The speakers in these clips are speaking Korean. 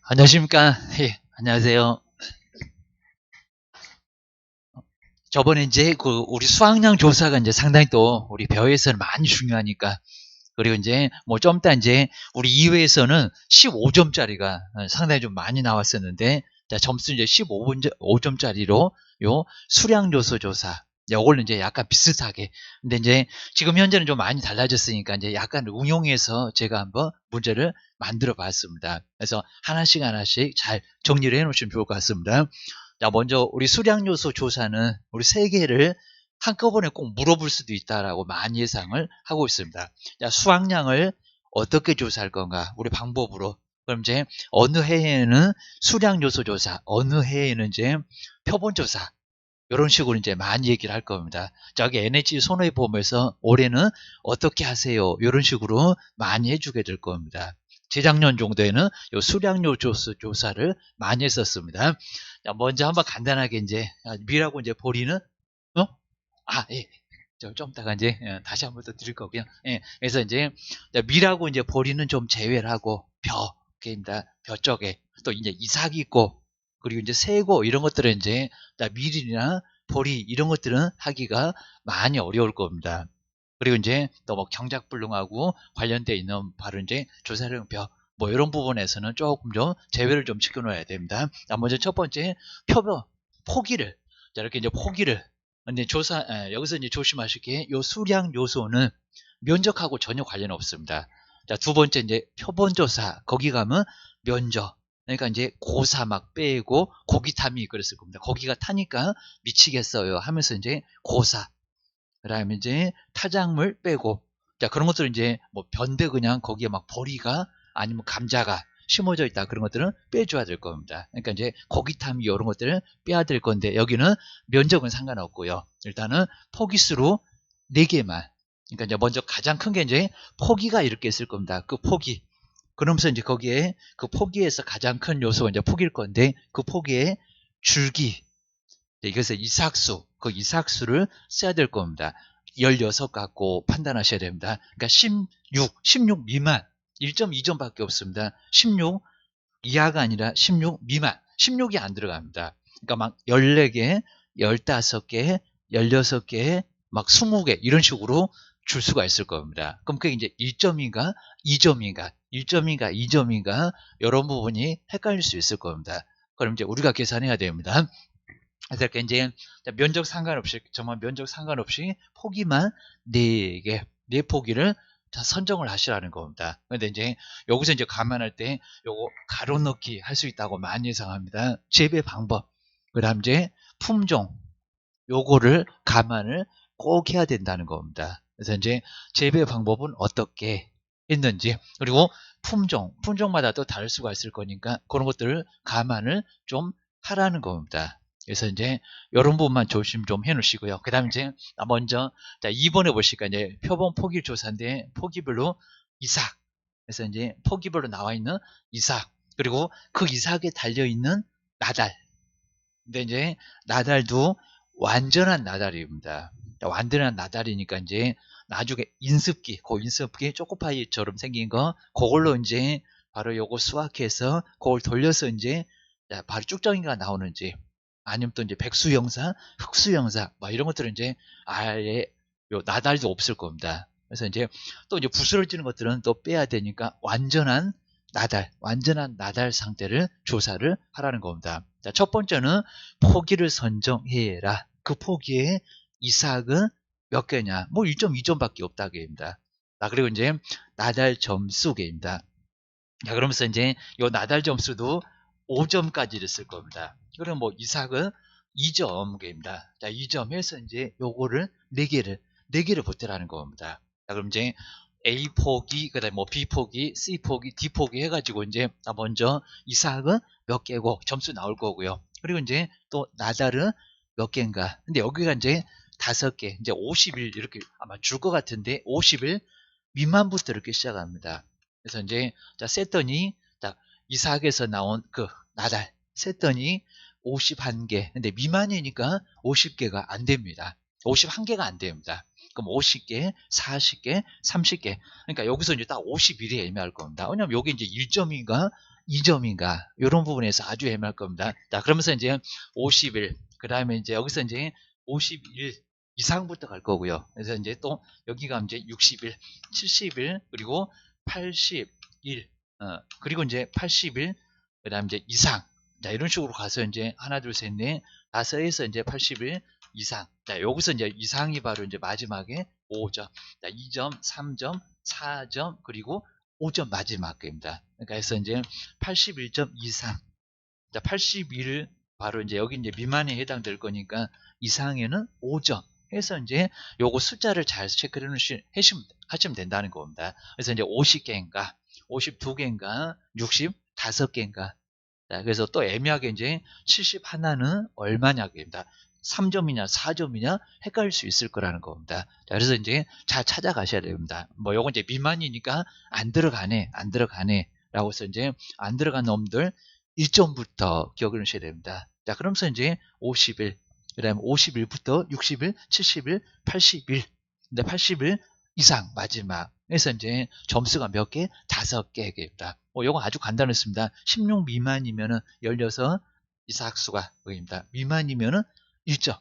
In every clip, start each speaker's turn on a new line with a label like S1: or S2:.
S1: 안녕하십니까? 예, 안녕하세요. 저번에 이제 우리 수확량 조사가 이제 상당히 또 우리 배워에서는 많이 중요하니까, 그리고 이제 뭐 좀 이따 이제 우리 2회에서는 15점짜리가 상당히 좀 많이 나왔었는데, 자, 점수 이제 15점짜리로 요 수량 요소 조사. 요걸로 이제 약간 비슷하게. 근데 이제 지금 현재는 좀 많이 달라졌으니까 이제 약간 응용해서 제가 한번 문제를 만들어 봤습니다. 그래서 하나씩 하나씩 잘 정리를 해 놓으시면 좋을 것 같습니다. 자, 먼저 우리 수량 요소 조사는 우리 세 개를 한꺼번에 꼭 물어볼 수도 있다라고 많이 예상을 하고 있습니다. 자, 수확량을 어떻게 조사할 건가? 우리 방법으로. 그럼 이제 어느 해에는 수량 요소 조사, 어느 해에는 이제 표본 조사, 이런 식으로 이제 많이 얘기를 할 겁니다. 저기 NH 손해보험에서 올해는 어떻게 하세요? 이런 식으로 많이 해주게 될 겁니다. 재작년 정도에는 요 수량요 조사를 많이 했었습니다. 자, 먼저 한번 간단하게 이제 미라고 이제 보리는 어? 예. 좀 이따가 이제 다시 한번 더 드릴 거고요. 예. 그래서 이제 미라고 이제 보리는 좀 제외를 하고 벼입니다. 벼 쪽에 또 이제 이삭이 있고 그리고 이제 새고 이런 것들은 이제 밀이나 보리 이런 것들은 하기가 많이 어려울 겁니다. 그리고 이제 또 뭐 경작불능하고 관련돼 있는 바로 이제 조사령 벼 뭐 이런 부분에서는 조금 좀 제외를 좀 시켜놓아야 됩니다. 자, 먼저 첫 번째 표본 포기를 자 이렇게 이제 포기를 근데 여기서 이제 조심하실 게 요 수량 요소는 면적하고 전혀 관련 없습니다. 자, 두 번째 이제 표본조사 거기 가면 면적 그러니까 이제 고사 막 빼고 고기 탐이 그랬을 겁니다. 고기가 타니까 미치겠어요 하면서 이제 고사 그다음에 이제 타작물 빼고 자 그런 것들은 이제 뭐 변대 그냥 거기에 막 보리가 아니면 감자가 심어져 있다 그런 것들은 빼줘야 될 겁니다. 그러니까 이제 고기탐이 이런 것들은 빼야 될 건데 여기는 면적은 상관없고요. 일단은 포기수로 4개만. 그러니까 이제 먼저 가장 큰 게 이제 포기가 이렇게 있을 겁니다. 그 포기. 그러면서 이제 거기에 그 포기에서 가장 큰 요소가 이제 포기일 건데 그 포기에 줄기 이것을 이삭수, 그 이삭수를 써야 될 겁니다. 16 갖고 판단하셔야 됩니다. 그러니까 16 미만, 1.2점밖에 없습니다. 16 이하가 아니라 16 미만, 16이 안 들어갑니다. 그러니까 막 14개, 15개, 16개, 막 20개 이런 식으로 줄 수가 있을 겁니다. 그럼 그게 이제 1점인가, 2점인가, 1점인가, 2점인가 이런 부분이 헷갈릴 수 있을 겁니다. 그럼 이제 우리가 계산해야 됩니다. 그래서 이렇게 이제 면적 상관없이 정말 면적 상관없이 포기만 4개, 4포기를 선정을 하시라는 겁니다. 근데 이제 여기서 이제 감안할 때 요거 가로 넣기 할 수 있다고 많이 예상합니다. 재배 방법, 그다음 이제 품종 요거를 감안을 꼭 해야 된다는 겁니다. 그래서 이제 재배 방법은 어떻게 했는지 그리고 품종마다 또 다를 수가 있을 거니까 그런 것들을 감안을 좀 하라는 겁니다. 그래서 이제 이런 부분만 조심 좀 해놓으시고요. 그 다음 이제 먼저 자 2번에 보시니까 이제 표본 포기 조사인데 포기별로 이삭 그래서 이제 포기별로 나와 있는 이삭 그리고 그 이삭에 달려 있는 나달 근데 이제 나달도 완전한 나달입니다. 완전한 나달이니까 이제 나중에 인습기, 그 인습기 초코파이처럼 생긴 거, 그걸로 이제 바로 요거 수확해서 그걸 돌려서 이제 바로 쭉정이가 나오는지 아니면 또 이제 백수영사, 흑수영사, 뭐 이런 것들은 이제 아예 요 나달도 없을 겁니다. 그래서 이제 또 이제 부스러지는 것들은 또 빼야 되니까 완전한 나달 상태를 조사를 하라는 겁니다. 자, 첫 번째는 포기를 선정해라. 그 포기에 이삭은 몇 개냐? 뭐 1.2점밖에 없다고 합니다. 자, 그리고 이제 나달 점수계입니다. 자, 그러면서 이제 요 나달 점수도 5점까지를 쓸 겁니다. 그럼 뭐 이삭은 2점계입니다. 자, 2점 해서 이제 요거를 4개를 보태라는 겁니다. 자, 그럼 이제 A 포기, 그다음에 뭐 B 포기, C 포기, D 포기 해가지고 이제 먼저 이삭은 몇 개고 점수 나올 거고요. 그리고 이제 또 나달은 몇 개인가. 근데 여기가 이제 5개, 이제 50일 이렇게 아마 줄 것 같은데 50일 미만부터 이렇게 시작합니다. 그래서 이제 자 셌더니 자 이삭에서 나온 그 나달 셌더니 51개. 근데 미만이니까 50개가 안 됩니다. 51개가 안 됩니다. 그럼 50개, 40개, 30개. 그러니까 여기서 이제 딱 51이 애매할 겁니다. 왜냐면 여기 이제 1점인가 2점인가 이런 부분에서 아주 애매할 겁니다. 자, 그러면서 이제 50일, 그 다음에 이제 여기서 이제 51 이상부터 갈 거고요. 그래서 이제 또 여기가 이제 60일, 70일, 그리고 81, 그리고 이제 80일, 그 다음 이제 이상. 자, 이런 식으로 가서 이제 하나, 둘, 셋, 넷, 다섯에서 이제 80일 이상. 자, 여기서 이제 이상이 바로 이제 마지막에 5점. 자, 2점, 3점, 4점, 그리고 5점 마지막입니다. 그러니까 해서 이제 81점 이상. 자, 81을 바로 이제 여기 이제 미만에 해당될 거니까 이상에는 5점. 해서 이제 요거 숫자를 잘 체크를 하시면 된다는 겁니다. 그래서 이제 50개인가, 52개인가, 65개인가. 자, 그래서 또 애매하게 이제 71는 얼마냐입니다. 3점이냐 4점이냐 헷갈릴 수 있을 거라는 겁니다. 자, 그래서 이제 잘 찾아가셔야 됩니다. 뭐 요건 이제 미만이니까 안 들어가네 라고 해서 이제 안 들어간 놈들 1점부터 기억을 하셔야 됩니다. 자, 그러면서 이제 50일, 그 다음에 50일부터 60일, 70일, 80일, 근데 80일 이상 마지막. 그래서 이제 점수가 몇 개? 5개입니다. 요거 아주 간단했습니다. 16 미만이면은 16 이삭수가 여기입니다. 미만이면은 1점.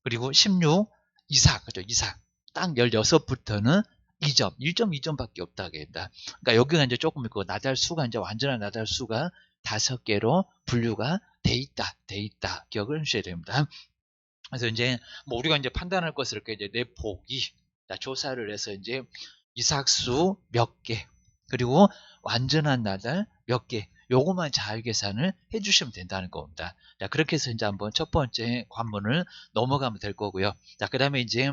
S1: 그리고 16 이상, 그죠? 이상. 딱 16부터는 2점, 1점, 2점밖에 없다겠다. 그러니까 여기가 이제 조금 그 나달수가 이제 완전한 나달수가 5개로 분류가 돼 있다. 기억을 하셔야 됩니다. 그래서 이제 뭐 우리가 이제 판단할 것을 이렇게 이제 내보기 조사를 해서 이제 이삭수 몇 개, 그리고 완전한 나달 몇 개, 요것만 잘 계산을 해주시면 된다는 겁니다. 자, 그렇게 해서 이제 한번 첫 번째 관문을 넘어가면 될 거고요. 자, 그 다음에 이제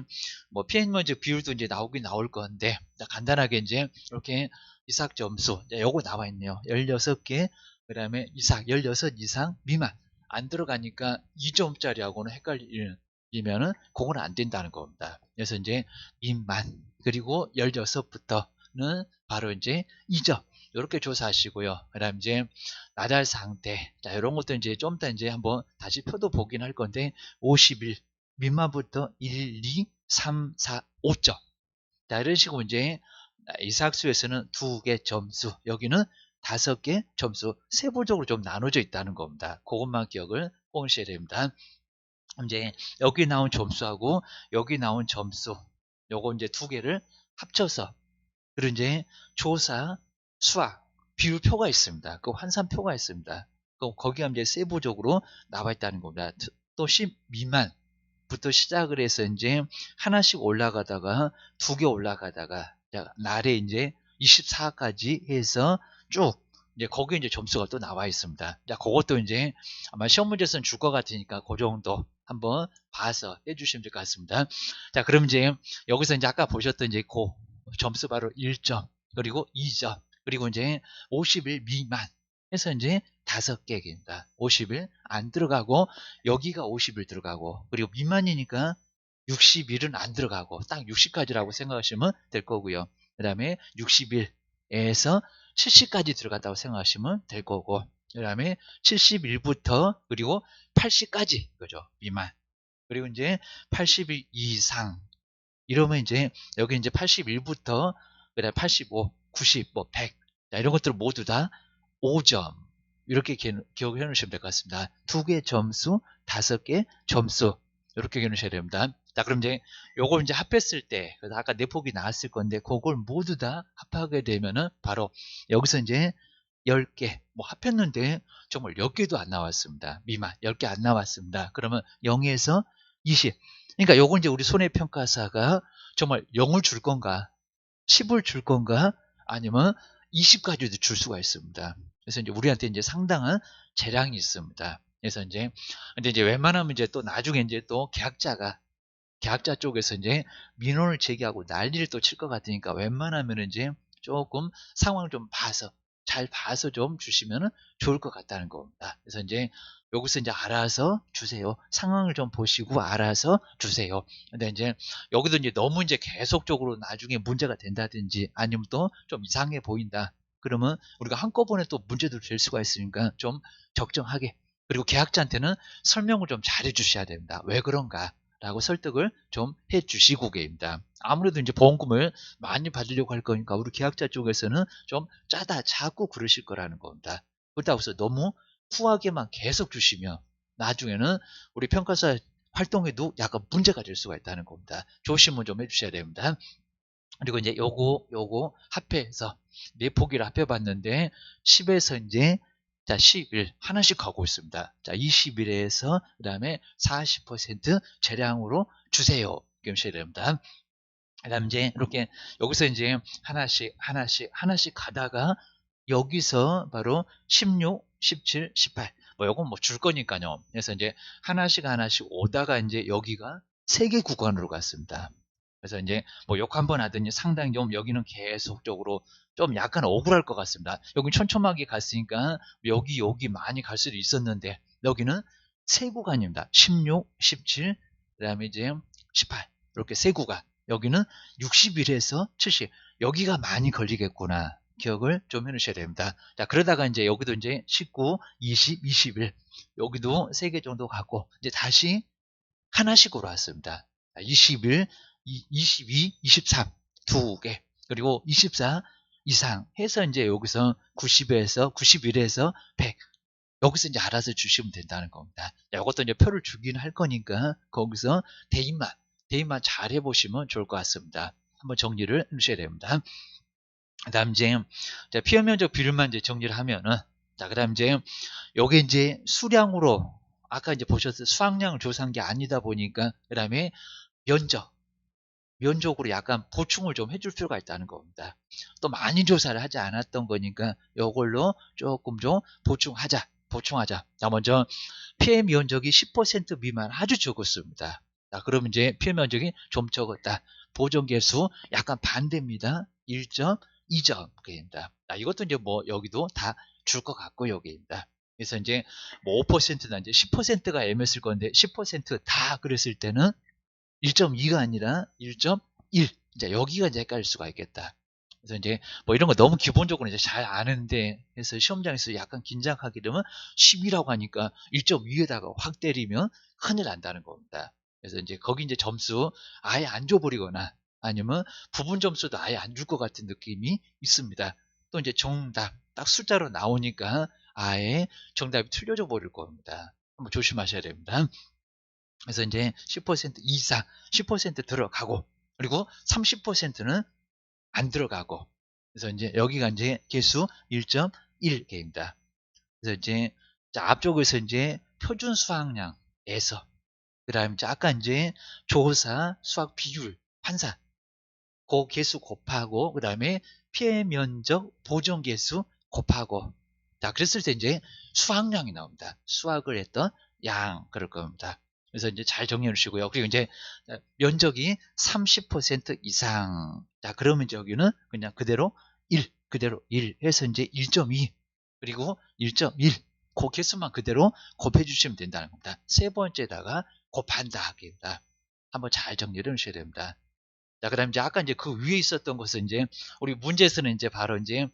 S1: 뭐 피해먼지 비율도 이제 나오긴 나올 건데, 자, 간단하게 이제 이렇게 이삭 점수, 요거 나와 있네요. 16개, 그 다음에 이삭 16 이상 미만. 안 들어가니까 2점짜리하고는 헷갈리면은 그거는 안 된다는 겁니다. 그래서 이제 미만, 그리고 16부터는 바로 이제 2점. 이렇게 조사하시고요. 그 다음 이제 나달 상태. 자, 이런 것도 이제 좀 이따 이제 한번 다시 표도 보긴 할 건데, 50일 미만부터 1, 2, 3, 4, 5점. 자, 이런 식으로 이제 이삭수에서는 2개 점수, 여기는 5개 점수, 세부적으로 좀 나눠져 있다는 겁니다. 그것만 기억을 꼭 하셔야 됩니다. 이제 여기 나온 점수하고 여기 나온 점수, 요거 이제 2개를 합쳐서, 그리고 이제 조사, 수학, 비율표가 있습니다. 그 환산표가 있습니다. 거기가 이제 세부적으로 나와 있다는 겁니다. 또 10 미만부터 시작을 해서 이제 하나씩 올라가다가 2개 올라가다가 날에 이제 24까지 해서 쭉 이제 거기에 이제 점수가 또 나와 있습니다. 자, 그것도 이제 아마 시험 문제에서는 줄 것 같으니까 그 정도 한번 봐서 해주시면 될 것 같습니다. 자, 그럼 이제 여기서 이제 아까 보셨던 이제 그 점수 바로 1점, 그리고 2점, 그리고 이제 50일 미만 해서 이제 5개입니다. 50일 안 들어가고, 여기가 50일 들어가고, 그리고 미만이니까 60일은 안 들어가고, 딱 60까지라고 생각하시면 될 거고요. 그 다음에 60일에서 70까지 들어간다고 생각하시면 될 거고, 그 다음에 71부터 그리고 80까지, 그죠? 미만. 그리고 이제 80일 이상. 이러면 이제 여기 이제 81부터 그다음 85, 90, 뭐 100. 자, 이런 것들 모두 다 5점. 이렇게 기억해 놓으시면 될 것 같습니다. 2개 점수, 5개 점수. 이렇게 기억해 놓으셔야 됩니다. 자, 그럼 이제 요걸 이제 합했을 때, 그래서 아까 내폭이 나왔을 건데, 그걸 모두 다 합하게 되면은 바로 여기서 이제 10개, 뭐 합했는데 정말 10개도 안 나왔습니다. 미만 10개 안 나왔습니다. 그러면 0에서 20. 그러니까 요건 이제 우리 손해평가사가 정말 0을 줄 건가, 10을 줄 건가, 아니면 20까지도 줄 수가 있습니다. 그래서 이제 우리한테 이제 상당한 재량이 있습니다. 그래서 이제, 근데 이제 웬만하면 이제 또 나중에 이제 또 계약자 쪽에서 이제 민원을 제기하고 난리를 또 칠 것 같으니까 웬만하면 이제 조금 상황을 좀 봐서, 잘 봐서 좀 주시면 좋을 것 같다는 겁니다. 그래서 이제 여기서 이제 알아서 주세요. 상황을 좀 보시고 알아서 주세요. 근데 이제 여기도 이제 너무 이제 계속적으로 나중에 문제가 된다든지 아니면 또 좀 이상해 보인다. 그러면 우리가 한꺼번에 또 문제도 될 수가 있으니까 좀 적정하게, 그리고 계약자한테는 설명을 좀 잘해 주셔야 됩니다. 왜 그런가? 라고 설득을 좀 해 주시고 계십니다. 아무래도 이제 보험금을 많이 받으려고 할 거니까 우리 계약자 쪽에서는 좀 짜다 자꾸 그러실 거라는 겁니다. 그렇다고 해서 너무 후하게만 계속 주시면 나중에는 우리 평가사 활동에도 약간 문제가 될 수가 있다는 겁니다. 조심을 좀 해주셔야 됩니다. 그리고 이제 요거 합해서 네 포기를 합해봤는데 10에서 이제 자 11 하나씩 가고 있습니다. 자 21에서 그 다음에 40% 재량으로 주세요. 이렇게 됩니다. 그 다음 이제 이렇게 여기서 이제 하나씩 가다가 여기서 바로 16, 17, 18 뭐 요건 뭐 줄 거니까요. 그래서 이제 하나씩 오다가 이제 여기가 3개 구간으로 갔습니다. 그래서 이제 뭐 욕 한번 하더니 상당히 좀 여기는 계속적으로 좀 약간 억울할 것 같습니다. 여기 촘촘하게 갔으니까 여기 많이 갈 수도 있었는데 여기는 3구간입니다. 16, 17, 그 다음에 이제 18 이렇게 3구간. 여기는 61에서 70 여기가 많이 걸리겠구나. 기억을 좀 해놓으셔야 됩니다. 자, 그러다가 이제 여기도 이제 19, 20, 21 여기도 3개 정도 가고 이제 다시 하나씩으로 왔습니다. 21, 22, 23 2개 그리고 24 이상 해서 이제 여기서 90에서 91에서 100 여기서 이제 알아서 주시면 된다는 겁니다. 이것도 이제 표를 주긴 할 거니까 거기서 대입만 잘 해보시면 좋을 것 같습니다. 한번 정리를 해주셔야 됩니다. 그 다음 이제 피해 면적 비율만 이제 정리를 하면은 자, 그 다음 이제 요게 이제 수량으로 아까 이제 보셨을 수확량을 조사한 게 아니다 보니까 그 다음에 면적으로 약간 보충을 좀 해줄 필요가 있다는 겁니다. 또 많이 조사를 하지 않았던 거니까 이걸로 조금 좀 보충하자. 자, 먼저 피해 면적이 10% 미만 아주 적었습니다. 자, 그럼 이제 피해 면적이 좀 적었다. 보존 개수 약간 반대입니다. 1.2점입니다. 이것도 이제 뭐 여기도 다 줄 것 같고 여기입니다. 그래서 이제 뭐 5%나 이제 10%가 애매했을 건데 10%다 그랬을 때는 1.2가 아니라 1.1. 이제 여기가 이제 헷갈릴 수가 있겠다. 그래서 이제 뭐 이런 거 너무 기본적으로 이제 잘 아는데 해서 시험장에서 약간 긴장하게 되면 10이라고 하니까 1.2에다가 확 때리면 큰일 난다는 겁니다. 그래서 이제 거기 이제 점수 아예 안 줘버리거나 아니면 부분 점수도 아예 안 줄 것 같은 느낌이 있습니다. 또 이제 정답 딱 숫자로 나오니까 아예 정답이 틀려져 버릴 겁니다. 한번 조심하셔야 됩니다. 그래서 이제 10% 이상, 10% 들어가고, 그리고 30%는 안 들어가고, 그래서 이제 여기가 이제 개수 1.1개입니다. 그래서 이제 앞쪽에서 이제 표준 수확량에서, 그 다음에 아까 이제 조사, 수확 비율, 환산, 그 개수 곱하고, 그 다음에 피해 면적 보존 개수 곱하고, 자, 그랬을 때 이제 수확량이 나옵니다. 수확을 했던 양, 그럴 겁니다. 그래서 이제 잘 정리해 주시고요. 그리고 이제 면적이 30% 이상. 자, 그러면 이제 여기는 그냥 그대로 1 해서 이제 1.2 그리고 1.1 그 개수만 그대로 곱해 주시면 된다는 겁니다. 세 번째다가 곱한다 하기입니다. 한번 잘 정리를 해 주셔야 됩니다. 자, 그다음 이제 아까 이제 그 위에 있었던 것은 이제 우리 문제에서는 이제 바로 이제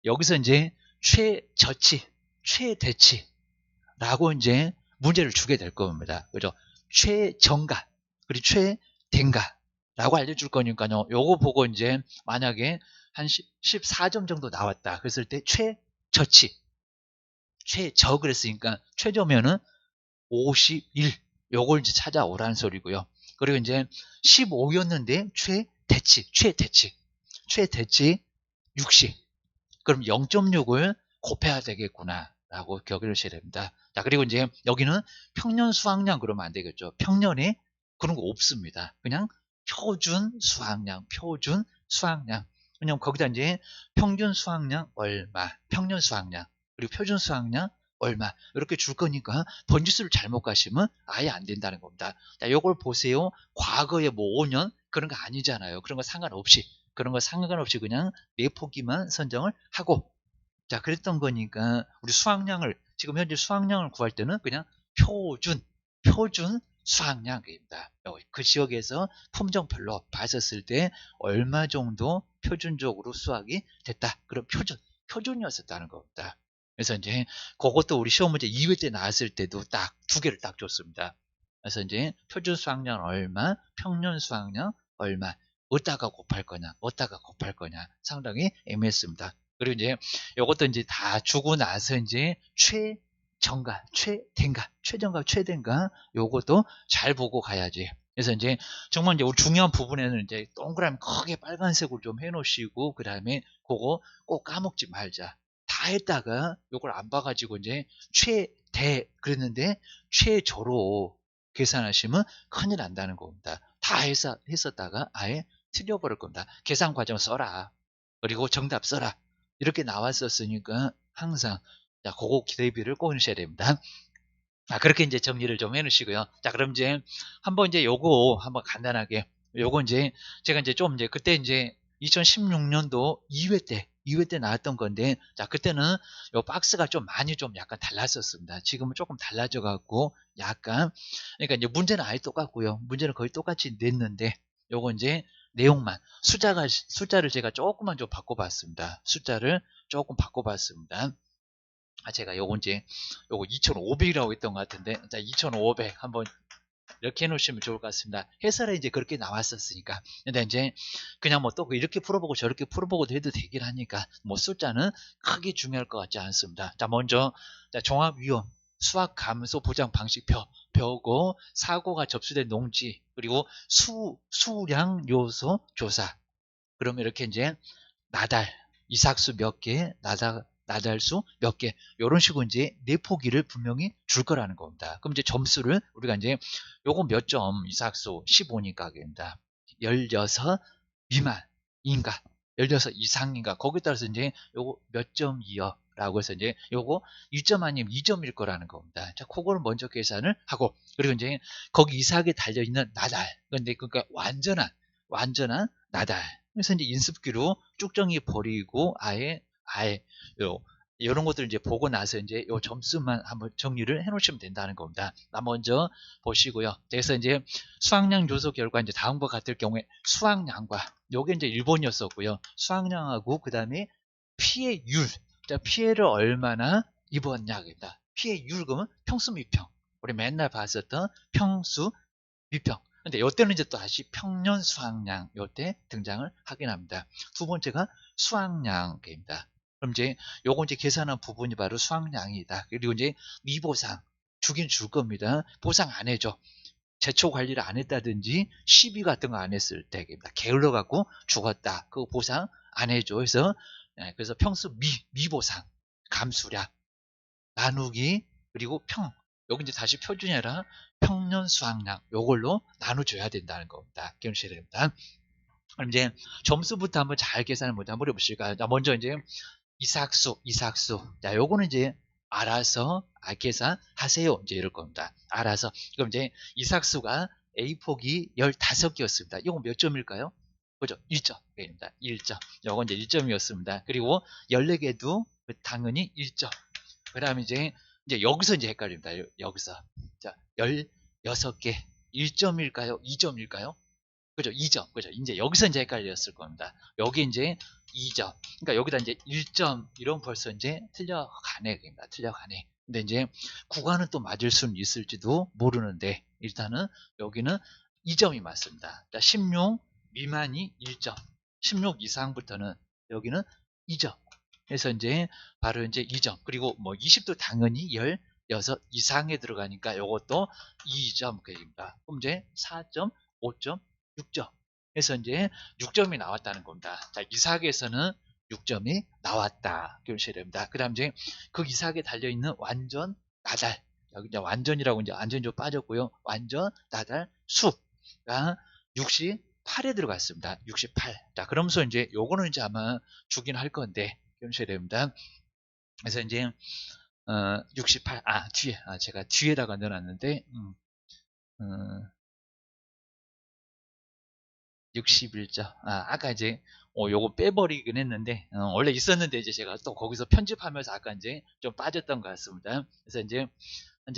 S1: 여기서 이제 최저치, 최대치라고 이제 문제를 주게 될 겁니다. 그죠? 최정가, 그리고 최대가라고 알려줄 거니까요. 요거 보고 이제 만약에 한 14점 정도 나왔다. 그랬을 때 최저치, 최저 그랬으니까 최저면은 51. 요걸 이제 찾아오라는 소리고요. 그리고 이제 15였는데 최대치 60. 그럼 0.6을 곱해야 되겠구나. 라고 기억을 하셔야 됩니다. 자, 그리고 이제 여기는 평년 수확량 그러면 안 되겠죠. 평년에 그런 거 없습니다. 그냥 표준 수확량. 왜냐면 거기다 이제 평균 수확량 얼마, 평년 수확량, 그리고 표준 수확량 얼마 이렇게 줄 거니까 번지수를 잘못 가시면 아예 안 된다는 겁니다. 자, 요걸 보세요. 과거에 뭐 5년 그런 거 아니잖아요. 그런 거 상관없이 그냥 네 포기만 선정을 하고 자, 그랬던 거니까 우리 지금 현재 수확량을 구할 때는 그냥 표준 수확량입니다. 그 지역에서 품종별로 봤었을 때 얼마 정도 표준적으로 수확이 됐다. 그럼 표준이었었다는 겁니다. 그래서 이제 그것도 우리 시험 문제 2회 때 나왔을 때도 딱 두 개를 딱 줬습니다. 그래서 이제 표준 수확량 얼마, 평년 수확량 얼마, 어디다가 곱할 거냐 상당히 애매했습니다. 그리고 이제 요것도 이제 다 주고 나서 이제 최저가, 최대인가 요것도 잘 보고 가야지. 그래서 이제 정말 이제 중요한 부분에는 이제 동그라미 크게 빨간색으로 좀 해놓으시고 그 다음에 그거 꼭 까먹지 말자. 다 했다가 요걸 안 봐가지고 이제 최대 그랬는데 최저로 계산하시면 큰일 난다는 겁니다. 다 했었다가 아예 틀려버릴 겁니다. 계산 과정 써라. 그리고 정답 써라. 이렇게 나왔었으니까 항상 자, 그거 대비를 꼭 하셔야 됩니다. 그렇게 이제 정리를 좀 해놓으시고요. 자, 그럼 이제 한번 이제 요거 한번 간단하게 요거 이제 제가 이제 좀 이제 그때 이제 2016년도 2회 때 나왔던 건데 자, 그때는 요 박스가 좀 많이 좀 약간 달랐었습니다. 지금은 조금 달라져 갖고 약간 그러니까 이제 문제는 아예 똑같고요. 문제는 거의 똑같이 냈는데 요거 이제 내용만 숫자를 제가 조금만 좀 바꿔봤습니다. 숫자를 조금 바꿔봤습니다. 제가 요거 이제 요거 2500이라고 했던 것 같은데 자 2500 한번 이렇게 해놓으시면 좋을 것 같습니다. 해설에 이제 그렇게 나왔었으니까. 근데 이제 그냥 뭐 또 이렇게 풀어보고 저렇게 풀어보고도 해도 되긴 하니까 뭐 숫자는 크게 중요할 것 같지 않습니다. 자 먼저 자, 종합위험 수학 감소 보장 방식표 표고 사고가 접수된 농지 그리고 수량 요소 조사. 그러면 이렇게 이제 나달 이삭수 몇 개, 나달수 몇 개, 이런 식으로 이제 내포기를 분명히 줄 거라는 겁니다. 그럼 이제 점수를 우리가 이제 요거 몇 점 이삭수 15니까 됩니다. 16 미만인가, 16 이상인가, 거기에 따라서 이제 요거 몇 점이요. 라고 해서 이제 요거 1점 아니면 2점일 거라는 겁니다. 자, 그거를 먼저 계산을 하고, 그리고 이제 거기 이삭에 달려있는 나달. 근데 그러니까 완전한 나달. 그래서 이제 인습기로 쭉 정리 버리고 아예 요 이런 것들 이제 보고 나서 이제 요 점수만 한번 정리를 해 놓으시면 된다는 겁니다. 먼저 보시고요. 그래서 이제 수학량 요소 결과 이제 다음과 같을 경우에 수학량과 요게 이제 1번이었었고요. 수학량하고 그다음에 피해 율. 자, 피해를 얼마나 입었냐입니다. 피해 율 그러면 평수 미평. 우리 맨날 봤었던 평수 미평. 근데 요때는 이제 또 다시 평년 수학량 요때 등장을 하긴 합니다. 두 번째가 수학량입니다. 그럼 이제 요거 이제 계산한 부분이 바로 수학량이다. 그리고 이제 미보상 주긴 줄 겁니다. 보상 안 해줘. 제초 관리를 안 했다든지 시비 같은 거 안 했을 때입니다. 게을러 갖고 죽었다. 그거 보상 안 해줘. 그래서 평수 미보상 감수량 나누기 그리고 여기 이제 다시 표준이 아니라 평년 수학량 요걸로 나눠줘야 된다는 겁니다. 기억하셔야 됩니다. 그럼 이제 점수부터 한번 잘 계산을 한번 해보실까요? 자, 먼저 이제 이삭수. 자, 요거는 이제 알아서 계산하세요. 이제 이럴 겁니다. 알아서. 그럼 이제 이삭수가 A폭이 15개였습니다. 이건 몇 점일까요? 그죠? 1점입니다. 1점. 요건 이제 1점이었습니다. 그리고 14개도 당연히 1점. 그 다음에 이제 여기서 이제 헷갈립니다. 여기서. 자, 16개. 1점일까요? 2점일까요? 그죠? 2점. 그죠? 이제 여기서 이제 헷갈렸을 겁니다. 여기 이제 2점. 그러니까 여기다 이제 1점, 이런 벌써 이제 틀려가네. 틀려가네. 근데 이제 구간은 또 맞을 수는 있을지도 모르는데, 일단은 여기는 2점이 맞습니다. 자, 16 미만이 1점. 16 이상부터는 여기는 2점. 그래서 이제 바로 이제 2점. 그리고 뭐 20도 당연히 16 이상에 들어가니까 이것도 2점 그입니다. 그럼 이제 4점, 5점, 6점. 그래서 이제 6점이 나왔다는 겁니다. 자, 이삭에서는 6점이 나왔다. 기억하셔야 됩니다. 그 다음 이제 그 이삭에 달려있는 완전 나달. 여기 이제 완전이라고 이제 완전히 좀 빠졌고요. 완전 나달 수가 68에 들어갔습니다. 68. 자, 그러면서 이제 요거는 이제 아마 주긴 할 건데, 기억하셔야 됩니다. 그래서 이제 68, 뒤에, 제가 뒤에다가 넣어놨는데, 61점. 아까 이제, 요거 빼버리긴 했는데, 원래 있었는데, 이제 제가 또 거기서 편집하면서 아까 이제 좀 빠졌던 것 같습니다. 그래서 이제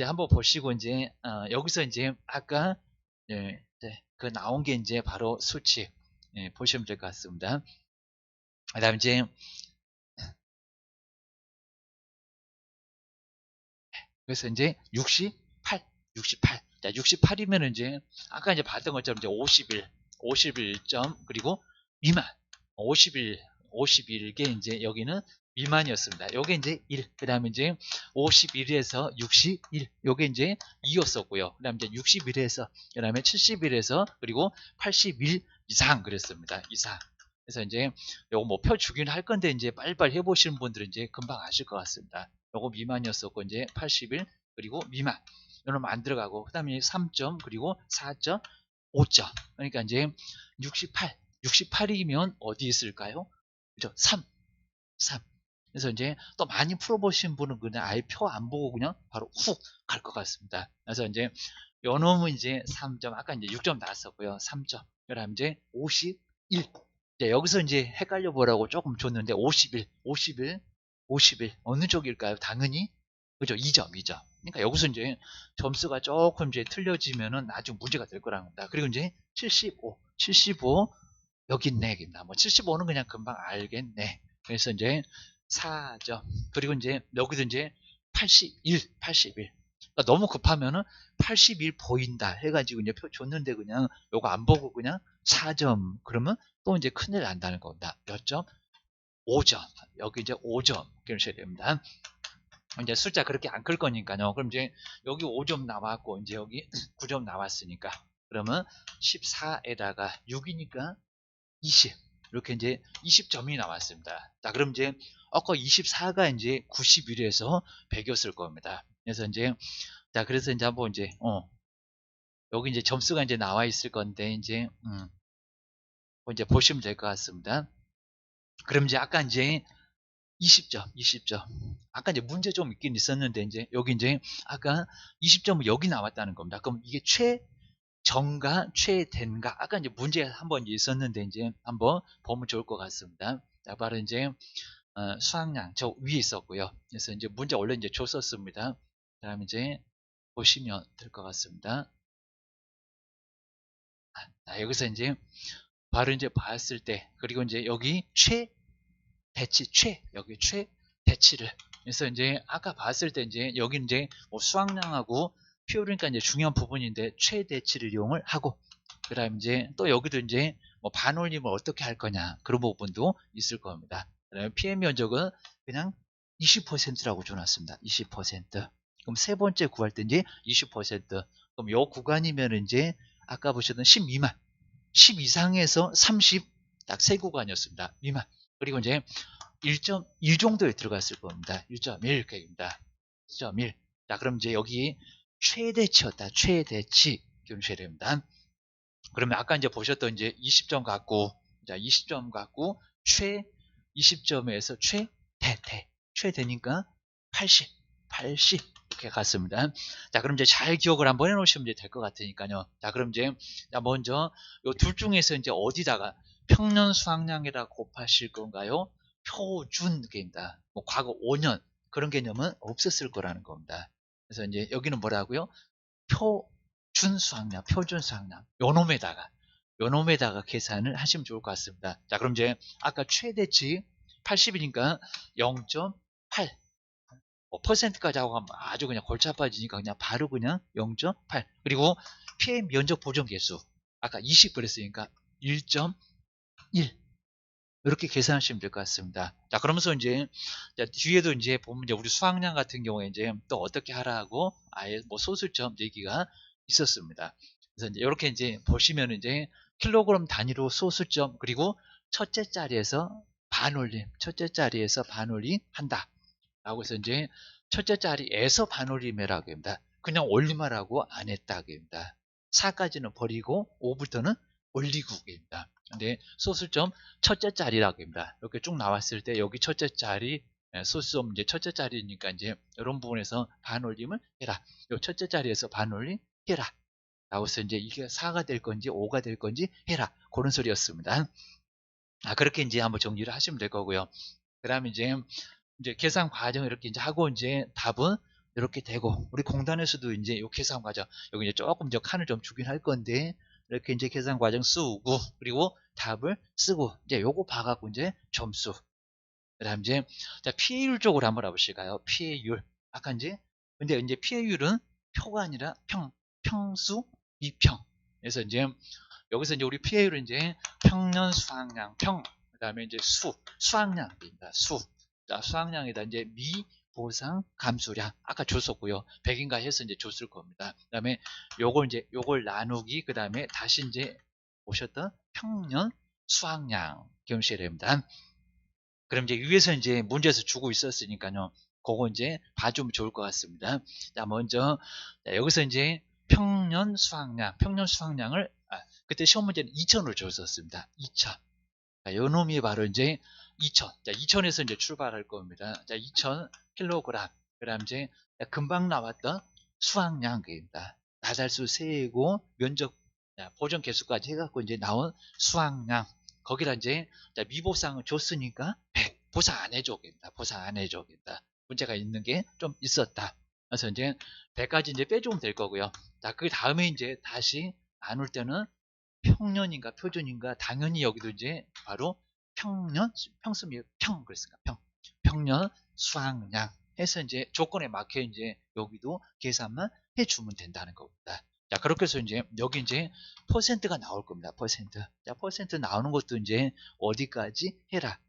S1: 한번 보시고, 이제, 여기서 이제 아까, 예, 그 나온 게 이제 바로 수치, 예, 보시면 될 것 같습니다. 그 다음 이제, 그래서 이제 68. 자, 68이면 이제 아까 이제 봤던 것처럼 이제 51점 그리고 미만 51 51개 이제 여기는 미만이었습니다. 요게 이제 1. 그 다음에 이제 51에서 61. 요게 이제 2였었고요. 그 다음에 이제 61에서, 그 다음에 71에서, 그리고 81 이상 그랬습니다. 이상. 그래서 이제 요거 뭐 펴주긴 할 건데 이제 빨리빨리 해보시는 분들은 이제 금방 아실 것 같습니다. 요거 미만이었었고 이제 81 그리고 미만. 이러면 안 들어가고, 그 다음에 3점 그리고 4점 5점. 그러니까 이제 68. 68이면 어디 있을까요? 그죠? 3. 그래서 이제 또 많이 풀어보신 분은 그냥 아예 표 안 보고 그냥 바로 훅 갈 것 같습니다. 그래서 이제 요 놈은 이제 3점, 아까 이제 6점 나왔었고요. 3점. 그다음 이제 51. 이제 여기서 이제 헷갈려 보라고 조금 줬는데 51. 어느 쪽일까요? 당연히 그죠? 2점. 그러니까 여기서 이제 점수가 조금 이제 틀려지면은 나중 문제가 될 거라는 겁니다. 그리고 이제 75 여기 있네. 뭐 75는 그냥 금방 알겠네. 그래서 이제 4점. 그리고 이제 여기도 이제 81. 그러니까 너무 급하면은 81 보인다 해가지고 이제 표 줬는데 그냥 요거 안 보고 그냥 4점. 그러면 또 이제 큰일 난다는 겁니다. 몇 점? 5점. 여기 이제 5점 기억하셔야 됩니다. 이제 숫자 그렇게 안 클 거니까요. 그럼 이제 여기 5점 나왔고 이제 여기 9점 나왔으니까 그러면 14에다가 6이니까 20. 이렇게 이제 20점이 나왔습니다. 자, 그럼 이제 아까 24가 이제 91에서 100이었을 겁니다. 그래서 이제 그래서 이제 한번 이제 여기 이제 점수가 이제 나와 있을 건데 이제 이제 보시면 될 것 같습니다. 그럼 이제 아까 이제 20점. 아까 이제 문제 좀 있긴 있었는데 이제 여기 이제 아까 20점은 여기 나왔다는 겁니다. 그럼 이게 최정가, 최대인가? 아까 이제 문제 한번 있었는데 이제 한번 보면 좋을 것 같습니다. 자, 바로 이제 수학량 저 위에 있었고요. 그래서 이제 문제 원래 이제 줬었습니다. 그다음 이제 보시면 될 것 같습니다. 자, 여기서 이제 바로 이제 봤을 때 그리고 이제 여기 여기 최대치를 그래서 이제 아까 봤을 때 이제 여기 이제 뭐 수학량하고 표현이니까 이제 중요한 부분인데 최대치를 이용을 하고 그다음 이제 또 여기도 이제 뭐 반올림을 어떻게 할 거냐 그런 부분도 있을 겁니다. 그다음에 피해 면적은 그냥 20%라고 줘놨습니다. 20%. 그럼 세 번째 구할 때 이제 20%. 그럼 요 구간이면 이제 아까 보셨던 10 미만, 10 이상에서 30 딱 세 구간이었습니다. 미만. 그리고 이제 1.1 정도에 들어갔을 겁니다. 1.1 계획입니다. 1.1. 자, 그럼 이제 여기 최대치였다. 최대치 기억하셔야 됩니다. 그러면 아까 이제 보셨던 이제 20점 갖고, 자, 20점 갖고 최 20점에서 최대니까 80 이렇게 갔습니다. 자, 그럼 이제 잘 기억을 한번 해놓으시면 될 것 같으니까요. 자, 그럼 이제 먼저 요 둘 중에서 이제 어디다가 평년 수학량에다 곱하실 건가요? 표준개입니다. 뭐 과거 5년 그런 개념은 없었을 거라는 겁니다. 그래서 이제 여기는 뭐라고요? 표준 수학량. 요놈에다가 계산을 하시면 좋을 것 같습니다. 자, 그럼 이제 아까 최대치 80이니까 0.8 퍼센트까지 하고 가면 아주 그냥 골치 아파지니까 그냥 바로 그냥 0.8 그리고 피해 면적 보정 개수 아까 20 그랬으니까 1.1 이렇게 계산하시면 될 것 같습니다. 자, 그러면서 이제 뒤에도 이제 보면 이제 우리 수학량 같은 경우에 이제 또 어떻게 하라고 아예 뭐 소수점 얘기가 있었습니다. 그래서 이제 이렇게 이제 보시면 이제 킬로그램 단위로 소수점 그리고 첫째 자리에서 반올림 한다. 라고 해서 이제 첫째 자리에서 반올림해라고 합니다. 그냥 올림하라고 안 했다고 합니다. 4까지는 버리고 5부터는 올리고 입니다. 근데 소수점 첫째 자리라고 합니다. 이렇게 쭉 나왔을 때 여기 첫째 자리 소수점 이제 첫째 자리니까 이제 이런 부분에서 반올림을 해라. 요 첫째 자리에서 반올림 해라. 라고 해서 이제 이게 4가 될 건지 5가 될 건지 해라. 그런 소리였습니다. 그렇게 이제 한번 정리를 하시면 될 거고요. 그 다음에 이제 계산 과정을 이렇게 이제 하고 이제 답은 이렇게 되고 우리 공단에서도 이제 이 계산 과정 여기 이제 조금 이제 칸을 좀 주긴 할 건데 이렇게 이제 계산 과정 쓰고 그리고 답을 쓰고 이제 요거 봐갖고 이제 점수 그다음 이제 자 피해율 쪽으로 한번 해보실까요? 피해율 아까 근데 이제 피해율은 표가 아니라 평수 미평 그래서 이제 여기서 이제 우리 피해율은 이제 평년 수학량 다음에 이제 수확량입니다. 자, 수확량에다 이제 미, 보상, 감수량. 아까 줬었고요. 100인가 해서 이제 줬을 겁니다. 그 다음에 요걸 나누기, 그 다음에 다시 이제 오셨던 평년 수확량 기억하셔야 됩니다. 그럼 이제 위에서 이제 문제에서 주고 있었으니까요. 그거 이제 봐주면 좋을 것 같습니다. 자, 먼저, 자, 여기서 이제 평년 수확량을, 그때 시험 문제는 2,000으로 줬었습니다. 2,000. 자, 요 놈이 바로 이제 2,000. 자, 2,000에서 이제 출발할 겁니다. 자, 2,000kg. 그 다음 이제 금방 나왔던 수확량입니다. 나달수 세고 면적, 보정 개수까지 해갖고 이제 나온 수확량. 거기다 이제 미보상을 줬으니까 100. 보상 안 해줘겠다. 보상 안 해줘겠다. 문제가 있는 게 좀 있었다. 그래서 이제 100까지 이제 빼주면 될 거고요. 자, 그 다음에 이제 다시 나눌 때는 평년인가 표준인가 당연히 여기도 이제 바로 평수미 그랬으니까 평년 수확량 해서 이제 조건에 맞게 이제 여기도 계산만 해주면 된다는 겁니다. 자, 그렇게 해서 이제 여기 이제 퍼센트가 나올 겁니다. 퍼센트. 자, 퍼센트 나오는 것도 이제 어디까지 해라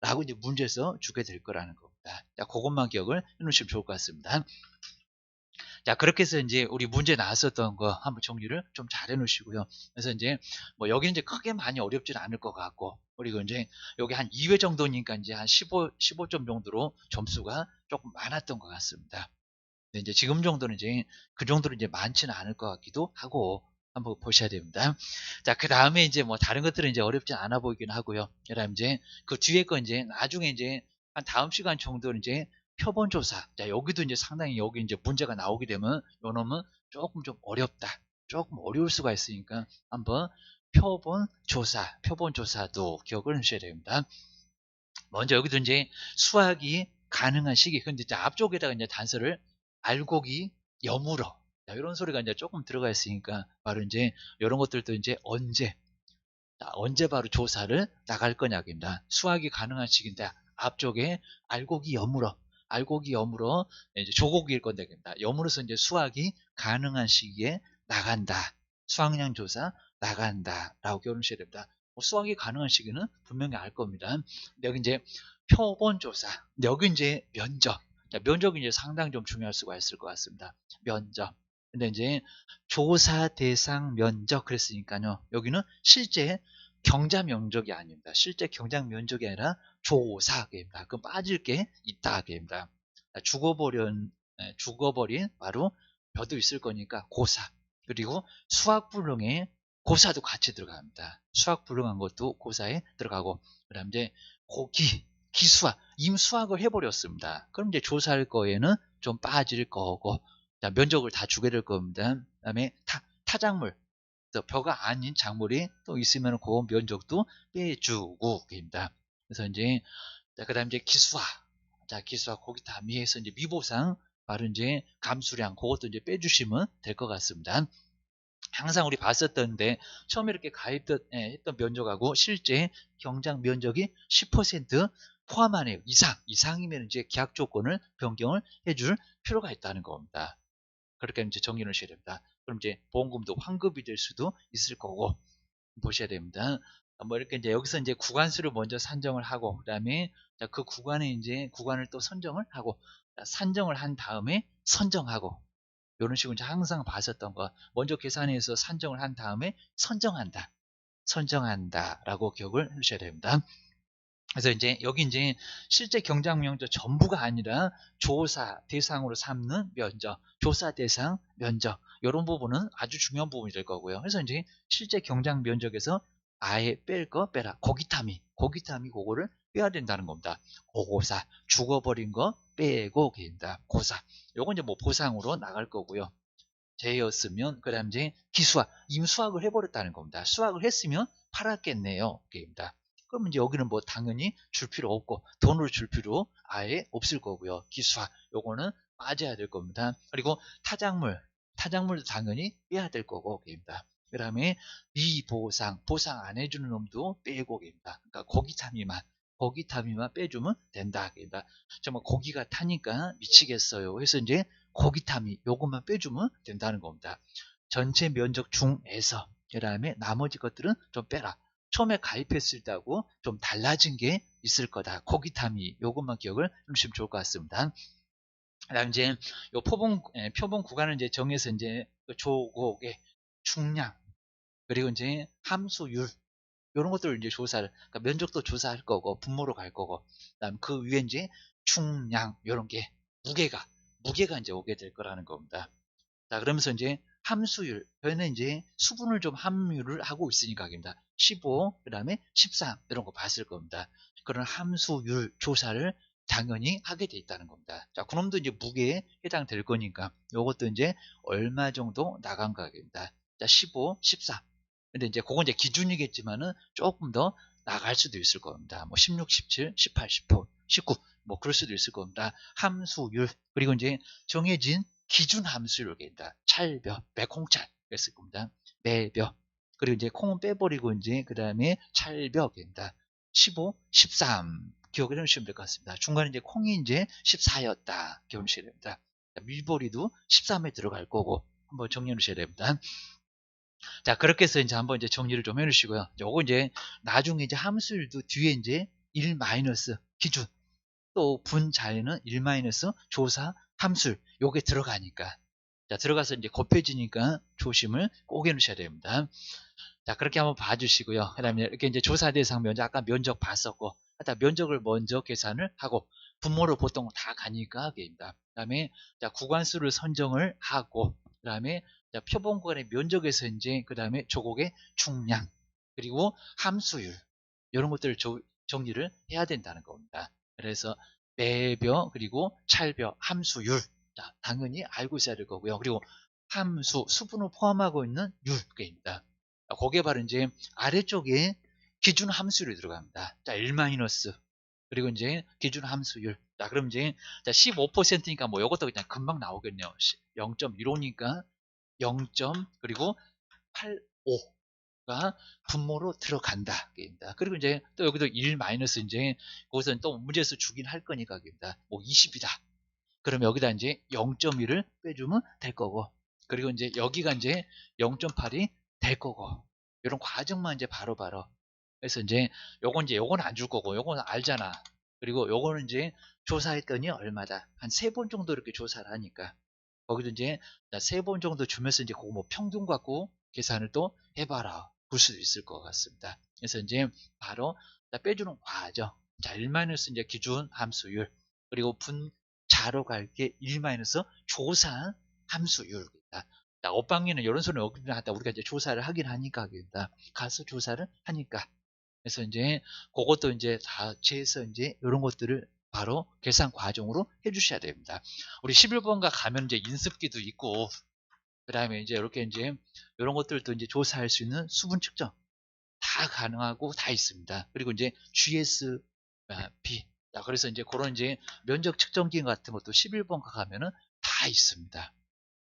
S1: 라고 이제 문제에서 주게 될 거라는 겁니다. 자, 그것만 기억을 해 놓으시면 좋을 것 같습니다. 자, 그렇게 해서 이제 우리 문제 나왔었던 거 한번 정리를 좀 잘 해놓으시고요. 그래서 이제 뭐 여기 이제 크게 많이 어렵지는 않을 것 같고, 그리고 이제 여기 한 2회 정도니까 이제 한 15점 정도로 점수가 조금 많았던 것 같습니다. 근데 이제 지금 정도는 이제 그 정도로 이제 많지는 않을 것 같기도 하고 한번 보셔야 됩니다. 자, 그 다음에 이제 뭐 다른 것들은 이제 어렵지 않아 보이긴 하고요. 그다음 이제 그 뒤에 거 이제 나중에 이제 한 다음 시간 정도는 이제 표본조사. 자, 여기도 이제 상당히 여기 이제 문제가 나오게 되면 요 놈은 조금 좀 어렵다. 조금 어려울 수가 있으니까 한번 표본조사도 기억을 하셔야 됩니다. 먼저 여기도 이제 수학이 가능한 시기. 근데 이제 앞쪽에다가 이제 단서를 알고기 여물어. 자, 이런 소리가 이제 조금 들어가 있으니까 바로 이제 이런 것들도 이제 언제 바로 조사를 나갈 거냐입니다. 수학이 가능한 시기인데 앞쪽에 알고기 여물어. 알고기 여물어 이제 조곡일 건데 여물어서 이제 수학이 가능한 시기에 나간다. 수학량 조사 나간다라고 기억하셔야 됩니다. 수학이 가능한 시기는 분명히 알 겁니다. 여기 이제 표본조사, 여기 이제 면적. 자, 면적이 이제 상당히 좀 중요할 수가 있을 것 같습니다. 면적. 근데 이제 조사 대상 면적 그랬으니까요. 여기는 실제 경자 면적이 아닙니다. 실제 경자 면적이 아니라 조사입니다. 그럼 빠질 게 있다입니다. 죽어버린 바로 벼도 있을 거니까 고사. 그리고 수학불능에 고사도 같이 들어갑니다. 수학불능한 것도 고사에 들어가고, 그 다음 이제 기수학, 임수학을 해버렸습니다. 그럼 이제 조사할 거에는 좀 빠질 거고, 자, 면적을 다 주게 될 겁니다. 그 다음에 타작물, 벼가 아닌 작물이 또 있으면 그 면적도 빼주고 입니다. 그래서 이제 그 다음 이제 기수학, 자, 기수학 거기 다 미해서 이제 미보상 바로 이제 감수량 그것도 이제 빼주시면 될 것 같습니다. 항상 우리 봤었던데 처음에 이렇게 가입했던 면적하고 실제 경작 면적이 10% 포함하네요. 이상이면 이제 계약 조건을 변경을 해줄 필요가 있다는 겁니다. 그렇게 이제 정리를 하셔야 됩니다. 그럼 이제 보험금도 환급이 될 수도 있을 거고 보셔야 됩니다. 뭐 이렇게 이제 여기서 이제 구간수를 먼저 산정을 하고 그다음에 그 구간을 또 선정을 하고 산정을 한 다음에 선정하고 이런 식으로 이제 항상 봤었던 거 먼저 계산해서 산정을 한 다음에 선정한다라고 기억을 해주셔야 됩니다. 그래서 이제 여기 이제 실제 경작 면적 전부가 아니라 조사 대상으로 삼는 면적, 조사 대상 면적 이런 부분은 아주 중요한 부분이 될 거고요. 그래서 이제 실제 경작 면적에서 아예 뺄 거 빼라. 고기타미 그거를 빼야 된다는 겁니다. 고사 죽어버린 거 빼고 됩니다. 고사 요건 이제 뭐 보상으로 나갈 거고요. 제였으면 그다음 이제 기수학 임수학을 해버렸다는 겁니다. 수학을 했으면 팔았겠네요. 게임다. 그러면 이제 여기는 뭐 당연히 줄 필요 없고 돈을 줄 필요 아예 없을 거고요. 기수학 요거는 빠져야 될 겁니다. 그리고 타작물도 당연히 빼야 될 거고 게임다. 그 다음에 보상 안 해주는 놈도 빼고 게임다. 그러니까 고기타미만 빼주면 된다. 게임다. 정말 고기가 타니까 미치겠어요. 그래서 이제 고기타미 요것만 빼주면 된다는 겁니다. 전체 면적 중에서 그 다음에 나머지 것들은 좀 빼라. 처음에 가입했을 때하고 좀 달라진 게 있을 거다. 코기타미 요것만 기억을 해주시면 좋을 것 같습니다. 그다음 이제 요 표본 구간을 이제 정해서 이제 그 조곡의 충량 그리고 이제 함수율 이런 것들을 이제 조사를 그러니까 면적도 조사할 거고 분모로 갈 거고 그다음 그 위에 이제 충량 이런 게 무게가 이제 오게 될 거라는 겁니다. 자 그러면서 이제 함수율 저희는 이제 수분을 좀 함유를 하고 있으니까 입니다. 15 그다음에 13 이런 거 봤을 겁니다. 그런 함수율 조사를 당연히 하게 돼 있다는 겁니다. 자 그놈도 이제 무게에 해당될 거니까 이것도 이제 얼마 정도 나간 가격입니다. 자 15, 14 근데 이제 그건 이제 기준이겠지만은 조금 더 나갈 수도 있을 겁니다. 뭐 16, 17, 18, 19, 19, 뭐 그럴 수도 있을 겁니다. 함수율 그리고 이제 정해진 기준 함수율 겠다. 찰벼, 매콩찰 그랬을 겁니다. 매벼 그리고 이제 콩은 빼버리고 이제 그 다음에 찰벼 겠다. 15, 13 기억을 해주시면 될 것 같습니다. 중간에 이제 콩이 이제 14였다 기억을 해주셔야 됩니다. 밀보리도 13에 들어갈 거고 한번 정리해 주셔야 됩니다. 자, 그렇게 해서 이제 한번 이제 정리를 좀 해주시고요. 요거 이제 나중에 이제 함수율도 뒤에 이제 1 마이너스 기준 또 분자에는 1 마이너스 조사 함수율 요게 들어가니까 자 들어가서 이제 곱해지니까 조심을 꼭 해놓으셔야 됩니다. 자 그렇게 한번 봐주시고요. 그 다음에 이렇게 이제 조사 대상 면적 아까 면적 봤었고 일단 면적을 먼저 계산을 하고 분모로 보통 다 가니까 게입니다. 그 다음에 자 구간수를 선정을 하고 그 다음에 표본 구간의 면적에서 이제 그 다음에 조곡의 중량 그리고 함수율 이런 것들을 정리를 해야 된다는 겁니다. 그래서 매벼 그리고 찰벼 함수율 자, 당연히 알고 있어야 될 거고요. 그리고 함수 수분을 포함하고 있는 율입니다. 거기에 바로 이제 아래쪽에 기준 함수율이 들어갑니다. 자, 1 마이너스 그리고 이제 기준 함수율. 자, 그럼 이제 15%니까 뭐 이것도 그냥 금방 나오겠네요. 0.15니까 0. 그리고 85가 분모로 들어간다. 입니다. 그리고 이제 또 여기도 1 마이너스 이제 그것은 또 문제에서 주긴 할 거니까 입니다. 뭐 20이다. 그럼 여기다 이제 0.1을 빼주면 될 거고. 그리고 이제 여기가 이제 0.8이 될 거고. 이런 과정만 이제 바로바로. 그래서 이제 요건 안 줄 거고, 요건 알잖아. 그리고 요거는 이제 조사했더니 얼마다. 한 3번 정도 이렇게 조사를 하니까. 거기도 이제 3번 정도 주면서 이제 그거 뭐 평균 갖고 계산을 또 해봐라. 볼 수도 있을 것 같습니다. 그래서 이제 바로 빼주는 과정. 자, 1 마이너스 이제 기준 함수율. 그리고 분자로 갈게 1 마이너스 조사 함수율. 자, 엇방에는 이런 소리는 없긴 하다. 우리가 이제 조사를 하긴 하니까, 가서 조사를 하니까. 그래서 이제 그것도 이제 다 재서 이제 이런 것들을 바로 계산 과정으로 해주셔야 됩니다. 우리 11번가 가면 이제 인습기도 있고, 그 다음에 이제 이렇게 이제 이런 것들도 이제 조사할 수 있는 수분 측정 다 가능하고 다 있습니다. 그리고 이제 GSB. 자, 그래서 이제 그런 이제 면적 측정기 같은 것도 11번가 가면은 다 있습니다.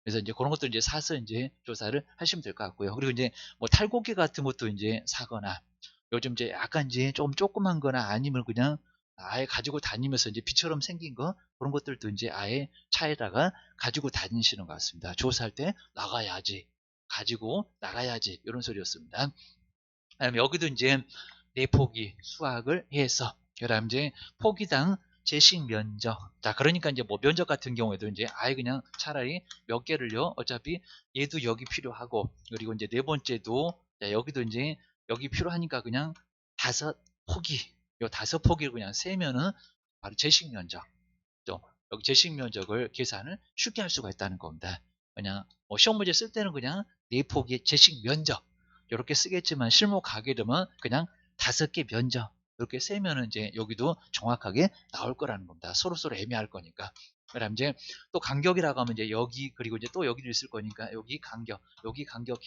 S1: 그래서 이제 그런 것도 이제 사서 이제 조사를 하시면 될 것 같고요. 그리고 이제 뭐 탈곡기 같은 것도 이제 사거나 요즘 이제 약간 이제 좀 조그만 거나 아니면 그냥 아예 가지고 다니면서 이제 비처럼 생긴 거 그런 것들도 이제 아예 차에다가 가지고 다니시는 것 같습니다. 조사할 때 나가야지. 가지고 나가야지. 이런 소리였습니다. 그다음에 여기도 이제 내포기 수확을 해서 그다음 이제 포기당 제식 면적. 자, 그러니까 이제 뭐 면적 같은 경우에도 이제 아예 그냥 차라리 몇 개를요. 어차피 얘도 여기 필요하고 그리고 이제 네 번째도 자, 여기도 이제 여기 필요하니까 그냥 5포기. 요 5포기를 그냥 세면은 바로 제식 면적. 또 여기 제식 면적을 계산을 쉽게 할 수가 있다는 겁니다. 그냥 뭐 시험 문제 쓸 때는 그냥 4포기의 제식 면적 이렇게 쓰겠지만 실무 가게 되면 그냥 5개 면적 이렇게 세면은 이제 여기도 정확하게 나올 거라는 겁니다. 서로 애매할 거니까. 그다음 이제 또 간격이라고 하면 이제 여기 그리고 이제 또 여기도 있을 거니까 여기 간격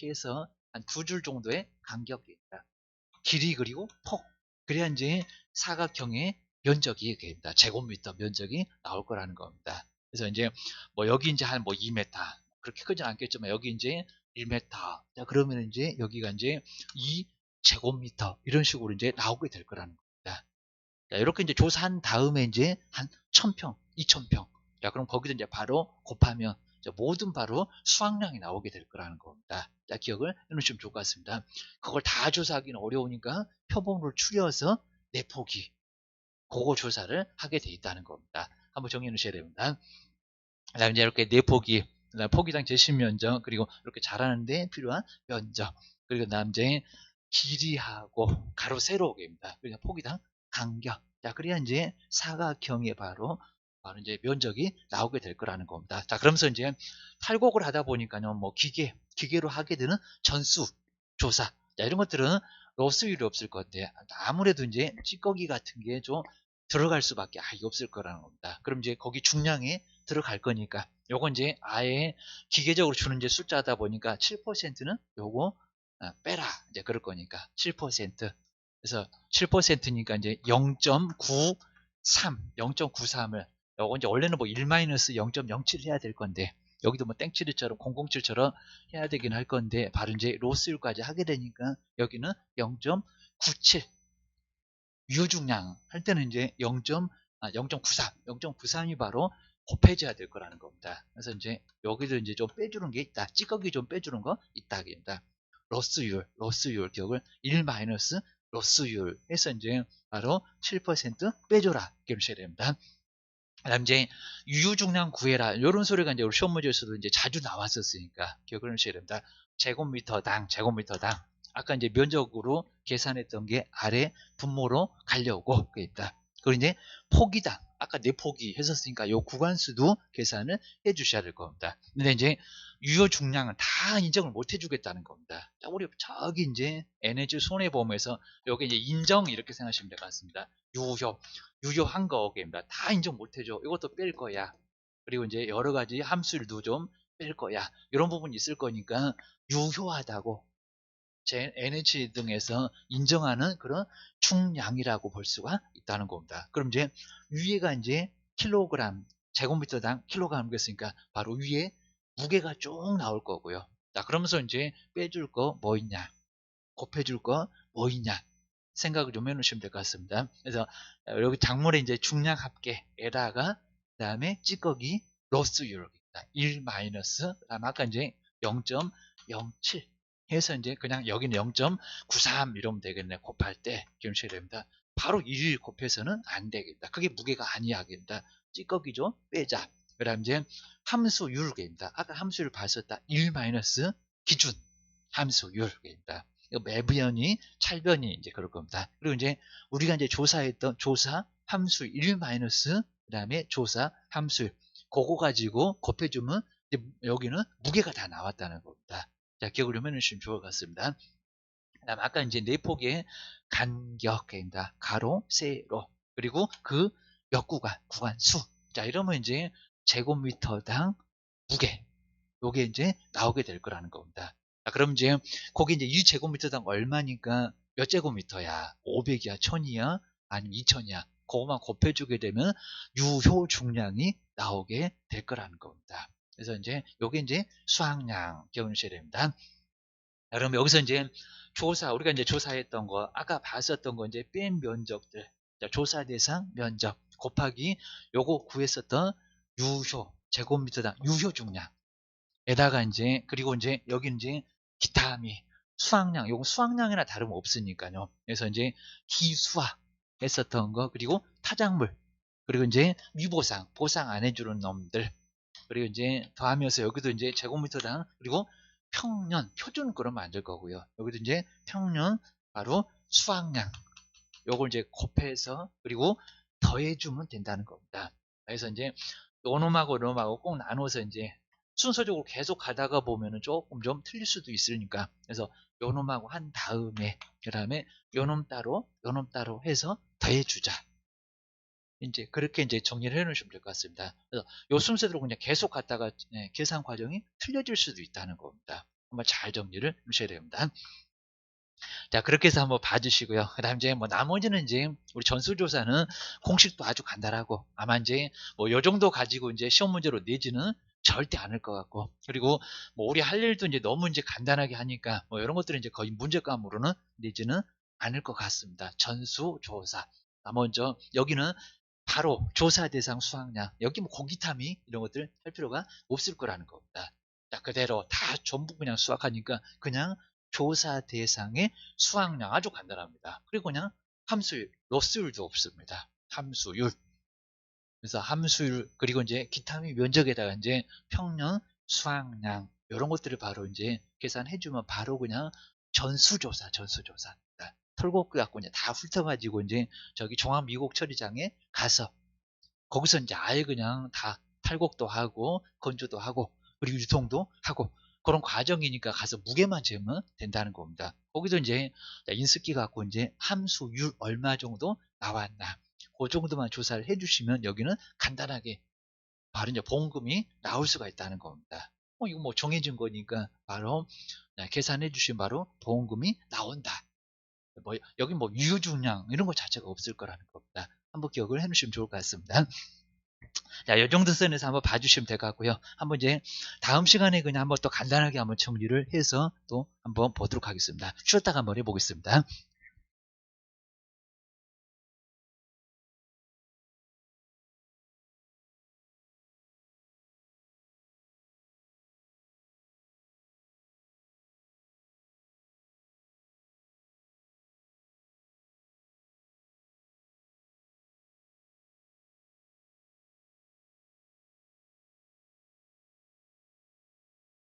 S1: 해서 한 2줄 정도의 간격입니다. 길이 그리고 폭 그래야 이제 사각형의 면적이 됩니다. 제곱미터 면적이 나올 거라는 겁니다. 그래서 이제 뭐 여기 이제 한 뭐 2m 그렇게 크진 않겠지만 여기 이제 1m 자 그러면 이제 여기가 이제 2제곱미터 이런 식으로 이제 나오게 될 거라는 겁니다. 자, 이렇게 이제 조사한 다음에 이제 한 1000평, 2000평 자 그럼 거기서 이제 바로 곱하면 모든 바로 수확량이 나오게 될 거라는 겁니다. 자, 기억을 해놓으시면 좋을 것 같습니다. 그걸 다 조사하기는 어려우니까 표본을 추려서 내포기, 그거 조사를 하게 돼 있다는 겁니다. 한번 정리해 놓으셔야 됩니다. 그 다음에 이제 이렇게 내포기, 그다음 포기당 제심 면적, 그리고 이렇게 자라는데 필요한 면적, 그리고 그다음 이제 길이하고 가로 세로입니다. 그러니까 포기당 간격. 자, 그래야 이제 사각형의 바로 이제 면적이 나오게 될 거라는 겁니다. 자, 그러면서 이제 탈곡을 하다 보니까요, 뭐 기계로 하게 되는 전수 조사, 자, 이런 것들은 로스율이 없을 건데 아무래도 이제 찌꺼기 같은 게 좀 들어갈 수밖에 없을 거라는 겁니다. 그럼 이제 거기 중량에 들어갈 거니까 요거 이제 아예 기계적으로 주는 이제 숫자다 보니까 7%는 요거 빼라 이제 그럴 거니까 7%. 그래서 7%니까 이제 0.93, 0.93을 요거 이제 원래는 뭐 1-0.07 해야 될 건데 여기도 뭐 땡칠이처럼 007처럼 해야 되긴 할 건데 바로 이제 로스율까지 하게 되니까 여기는 0.97 유중량 할 때는 이제 0.93, 0.93이 바로 곱해져야 될 거라는 겁니다. 그래서 이제 여기도 이제 좀 빼주는 게 있다. 찌꺼기 좀 빼주는 거 있다. 입니다. 로스율 기억을 1 마이너스 로스율 해서 이제 바로 7% 빼줘라. 기억하셔야 됩니다. 그다음 이제 유중량 구해라. 이런 소리가 이제 우리 시험 문제에서도 이제 자주 나왔었으니까 기억을 하셔야 됩니다. 제곱미터당. 아까 이제 면적으로 계산했던 게 아래 분모로 가려고 있다. 그리고 이제 포기당. 아까 내포기 했었으니까 요 구간수도 계산을 해 주셔야 될 겁니다. 근데 이제 유효 중량은 다 인정을 못 해주겠다는 겁니다. 자, 우리 저기 이제 NH 손해보험에서 여기 이제 인정 이렇게 생각하시면 될 것 같습니다. 유효한 거입니다. 다 인정 못 해줘. 이것도 뺄 거야. 그리고 이제 여러 가지 함수들도 좀 뺄 거야. 이런 부분이 있을 거니까 유효하다고 NH 등에서 인정하는 그런 충량이라고 볼 수가 있다는 겁니다. 그럼 이제 위에가 이제 킬로그램, 제곱미터당 킬로그램이었으니까 바로 위에 무게가 쭉 나올 거고요. 자, 그러면서 이제 빼줄 거 뭐 있냐, 곱해줄 거 뭐 있냐, 생각을 좀 해놓으시면 될 것 같습니다. 그래서 여기 작물의 이제 중량 합계에다가 그다음에 찌꺼기 로스율 1 마이너스, 그다음 아까 이제 0.07 해서 이제 그냥 여기는 0.93 이러면 되겠네. 곱할 때 기억하셔야 됩니다. 바로 1 곱해서는 안 되겠다. 그게 무게가 아니야겠다. 찌꺼기 좀 빼자. 그 다음 이제 함수율입니다. 아까 함수율 봤었다. 1 마이너스 기준 함수율입니다. 매변이 찰변이 이제 그럴 겁니다. 그리고 이제 우리가 이제 조사했던 조사 함수 1 마이너스 그다음에 조사 함수 그거 가지고 곱해주면 이제 여기는 무게가 다 나왔다는 겁니다. 자, 기억을 좀 해주시면 좋을 것 같습니다. 그다음 아까 이제 내폭의 간격입니다. 가로, 세로. 그리고 그 몇 구간 수. 자, 이러면 이제 제곱미터당 무게. 요게 이제 나오게 될 거라는 겁니다. 자, 그럼 이제 거기 이제 1제곱미터당 얼마니까 몇 제곱미터야? 500이야, 1000이야, 아니면 2000이야? 그거만 곱해주게 되면 유효 중량이 나오게 될 거라는 겁니다. 그래서 이제 요게 이제 수확량 기억하셔야 됩니다. 자, 그럼 여기서 이제 우리가 이제 조사했던 거, 아까 봤었던 거 이제 뺀 면적들, 자, 조사 대상 면적 곱하기 요거 구했었던 유효, 제곱미터당 유효 중량에다가 이제, 그리고 이제 여기 이제 기타미, 수확량, 요거 수확량이나 다름없으니까요. 그래서 이제 기수화 했었던 거, 그리고 타작물, 그리고 이제 위보상, 보상 안 해주는 놈들, 그리고 이제 더하면서 여기도 이제 제곱미터당, 그리고 평년, 표준 그러면 안 될 거고요. 여기도 이제 평년, 바로 수확량. 요걸 이제 곱해서, 그리고 더해주면 된다는 겁니다. 그래서 이제 요놈하고 요놈하고 꼭 나눠서 이제 순서적으로 계속 가다가 보면은 조금 좀 틀릴 수도 있으니까. 그래서 요놈하고 한 다음에, 그 다음에 요놈 따로 해서 더해주자. 이제 그렇게 이제 정리를 해 놓으시면 될 것 같습니다. 그래서 요 순서대로 그냥 계속 갔다가 계산 과정이 틀려질 수도 있다는 겁니다. 한번 잘 정리를 해 주셔야 됩니다. 자, 그렇게 해서 한번 봐주시고요. 그 다음 이제 뭐 나머지는 이제 우리 전수조사는 공식도 아주 간단하고 아마 이제 뭐 요 정도 가지고 이제 시험 문제로 내지는 절대 않을 것 같고, 그리고 뭐 우리 할 일도 이제 너무 이제 간단하게 하니까 뭐 이런 것들은 이제 거의 문제감으로는 내지는 않을 것 같습니다. 전수조사. 먼저 여기는 바로 조사 대상 수확량, 여기 뭐 고기타미 이런 것들 할 필요가 없을 거라는 겁니다. 자, 그대로 다 전부 그냥 수확하니까 그냥 조사 대상의 수확량 아주 간단합니다. 그리고 그냥 함수율, 로스율도 없습니다. 함수율. 그래서 함수율, 그리고 이제 기타미 면적에다가 이제 평년 수확량, 이런 것들을 바로 이제 계산해주면 바로 그냥 전수조사. 털고 갖고 이제 다 훑어가지고 이제 저기 종합미국 처리장에 가서 거기서 이제 아예 그냥 다 탈곡도 하고 건조도 하고 그리고 유통도 하고 그런 과정이니까 가서 무게만 재면 된다는 겁니다. 거기서 이제 인스키 갖고 이제 함수율 얼마 정도 나왔나 그 정도만 조사를 해주시면 여기는 간단하게 바로 이제 보험금이 나올 수가 있다는 겁니다. 이거 뭐 정해진 거니까 바로 계산해 주시면 바로 보험금이 나온다. 뭐 여기 뭐 유효중량 이런 거 자체가 없을 거라는 겁니다. 한번 기억을 해 놓으시면 좋을 것 같습니다. 자, 이 정도 선에서 한번 봐주시면 될 것 같고요. 한번 이제 다음 시간에 그냥 한번 또 간단하게 한번 정리를 해서 또 한번 보도록 하겠습니다. 쉬었다가 한번 해보겠습니다.